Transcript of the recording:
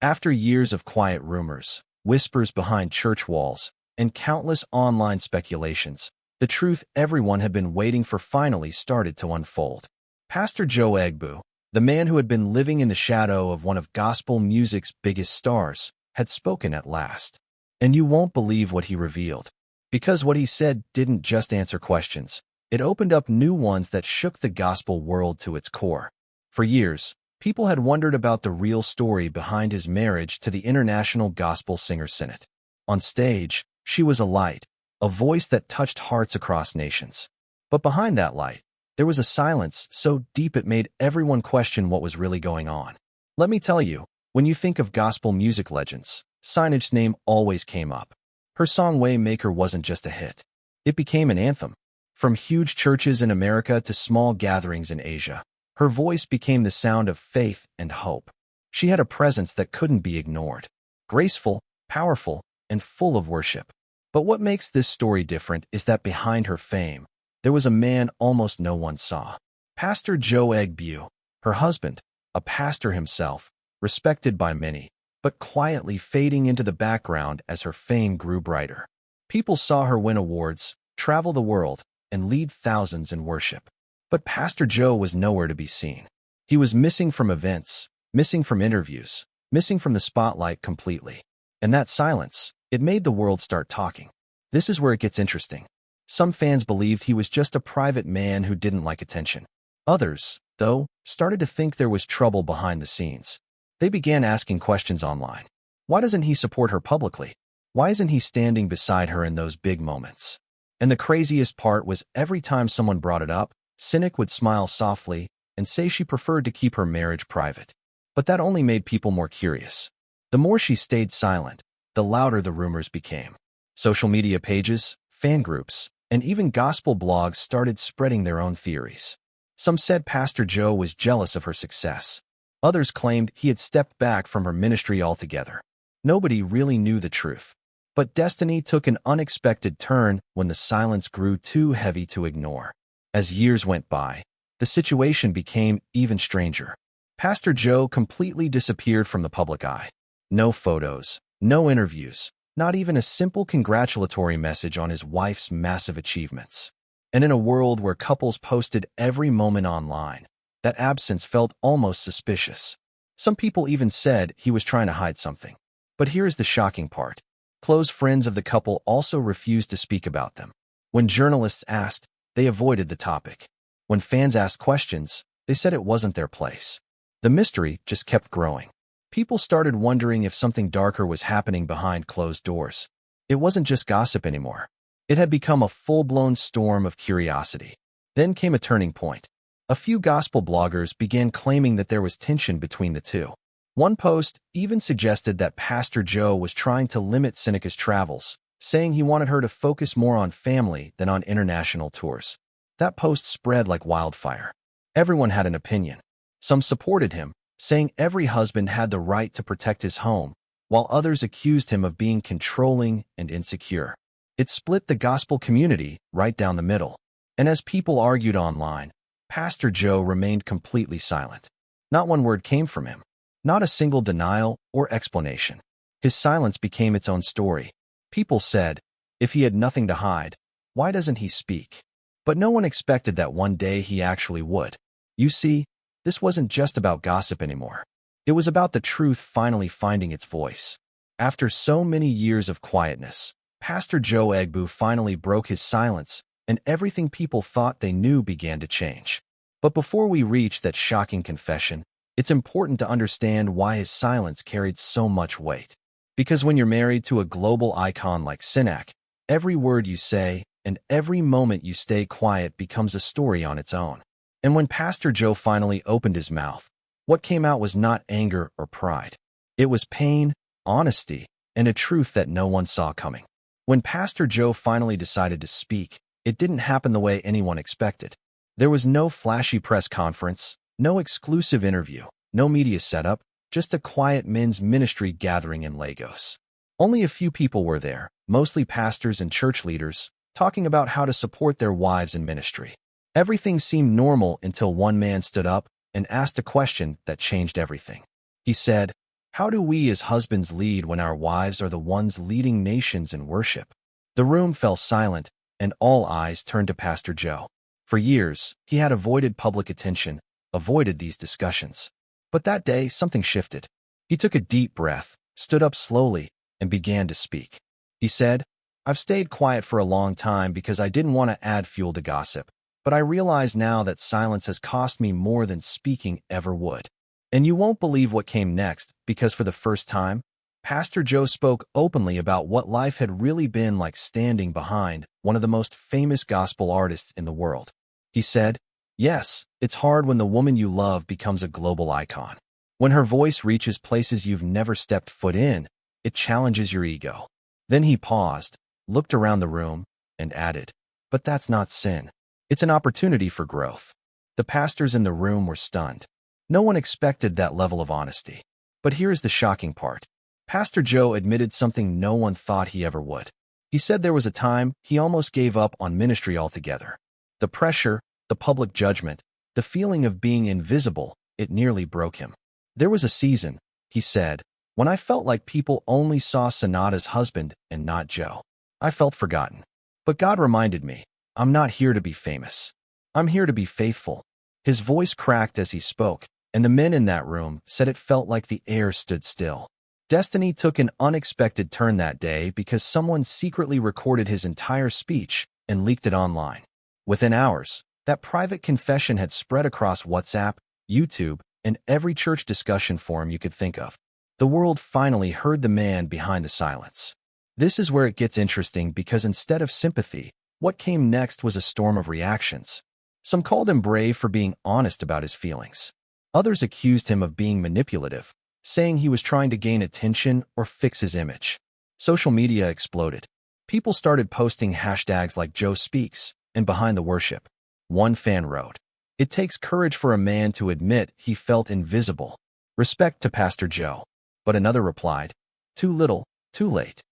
After years of quiet rumors, whispers behind church walls, and countless online speculations, the truth everyone had been waiting for finally started to unfold. Pastor Joe Egbu, the man who had been living in the shadow of one of gospel music's biggest stars, had spoken at last. And you won't believe what he revealed. Because what he said didn't just answer questions, it opened up new ones that shook the gospel world to its core. For years, people had wondered about the real story behind his marriage to the international gospel singer Sinach. On stage, she was a light, a voice that touched hearts across nations. But behind that light, there was a silence so deep it made everyone question what was really going on. Let me tell you, when you think of gospel music legends, Sinach's name always came up. Her song Waymaker wasn't just a hit. It became an anthem. From huge churches in America to small gatherings in Asia, her voice became the sound of faith and hope. She had a presence that couldn't be ignored. Graceful, powerful, and full of worship. But what makes this story different is that behind her fame, there was a man almost no one saw. Pastor Joe Egbu, her husband, a pastor himself, respected by many, but quietly fading into the background as her fame grew brighter. People saw her win awards, travel the world, and lead thousands in worship. But Pastor Joe was nowhere to be seen. He was missing from events, missing from interviews, missing from the spotlight completely. And that silence, it made the world start talking. This is where it gets interesting. Some fans believed he was just a private man who didn't like attention. Others, though, started to think there was trouble behind the scenes. They began asking questions online. Why doesn't he support her publicly? Why isn't he standing beside her in those big moments? And the craziest part was every time someone brought it up, Sinach would smile softly and say she preferred to keep her marriage private. But that only made people more curious. The more she stayed silent, the louder the rumors became. Social media pages, fan groups, and even gospel blogs started spreading their own theories. Some said Pastor Joe was jealous of her success. Others claimed he had stepped back from her ministry altogether. Nobody really knew the truth. But destiny took an unexpected turn when the silence grew too heavy to ignore. As years went by, the situation became even stranger. Pastor Joe completely disappeared from the public eye. No photos, no interviews, not even a simple congratulatory message on his wife's massive achievements. And in a world where couples posted every moment online, that absence felt almost suspicious. Some people even said he was trying to hide something. But here's the shocking part. Close friends of the couple also refused to speak about them. When journalists asked, they avoided the topic. When fans asked questions, they said it wasn't their place. The mystery just kept growing. People started wondering if something darker was happening behind closed doors. It wasn't just gossip anymore. It had become a full-blown storm of curiosity. Then came a turning point. A few gospel bloggers began claiming that there was tension between the two. One post even suggested that Pastor Joe was trying to limit Sinach's travels, saying he wanted her to focus more on family than on international tours. That post spread like wildfire. Everyone had an opinion. Some supported him, saying every husband had the right to protect his home, while others accused him of being controlling and insecure. It split the gospel community right down the middle. And as people argued online, Pastor Joe remained completely silent. Not one word came from him. Not a single denial or explanation. His silence became its own story. People said, if he had nothing to hide, why doesn't he speak? But no one expected that one day he actually would. You see, this wasn't just about gossip anymore. It was about the truth finally finding its voice. After so many years of quietness, Pastor Joe Egbu finally broke his silence, and everything people thought they knew began to change. But before we reach that shocking confession, it's important to understand why his silence carried so much weight. Because when you're married to a global icon like Sinach, every word you say and every moment you stay quiet becomes a story on its own. And when Pastor Joe finally opened his mouth, what came out was not anger or pride. It was pain, honesty, and a truth that no one saw coming. When Pastor Joe finally decided to speak, it didn't happen the way anyone expected. There was no flashy press conference, no exclusive interview, no media setup, just a quiet men's ministry gathering in Lagos. Only a few people were there, mostly pastors and church leaders, talking about how to support their wives in ministry. Everything seemed normal until one man stood up and asked a question that changed everything. He said, How do we as husbands lead when our wives are the ones leading nations in worship? The room fell silent, and all eyes turned to Pastor Joe. For years, he had avoided public attention, avoided these discussions. But that day, something shifted. He took a deep breath, stood up slowly, and began to speak. He said, "I've stayed quiet for a long time because I didn't want to add fuel to gossip, but I realize now that silence has cost me more than speaking ever would." And you won't believe what came next, because for the first time, Pastor Joe spoke openly about what life had really been like standing behind one of the most famous gospel artists in the world. He said, "Yes, it's hard when the woman you love becomes a global icon. When her voice reaches places you've never stepped foot in, it challenges your ego." Then he paused, looked around the room, and added, "But that's not sin. It's an opportunity for growth." The pastors in the room were stunned. No one expected that level of honesty. But here's the shocking part. Pastor Joe admitted something no one thought he ever would. He said there was a time he almost gave up on ministry altogether. The pressure, the public judgment, the feeling of being invisible, it nearly broke him. "There was a season," he said, "when I felt like people only saw Sonata's husband and not Joe. I felt forgotten. But God reminded me, I'm not here to be famous. I'm here to be faithful." His voice cracked as he spoke, and the men in that room said it felt like the air stood still. Destiny took an unexpected turn that day because someone secretly recorded his entire speech and leaked it online. Within hours, that private confession had spread across WhatsApp, YouTube, and every church discussion forum you could think of. The world finally heard the man behind the silence. This is where it gets interesting because instead of sympathy, what came next was a storm of reactions. Some called him brave for being honest about his feelings. Others accused him of being manipulative, saying he was trying to gain attention or fix his image. Social media exploded. People started posting hashtags like Joe Speaks and Behind the Worship. One fan wrote, "It takes courage for a man to admit he felt invisible. Respect to Pastor Joe." But another replied, "Too little, too late."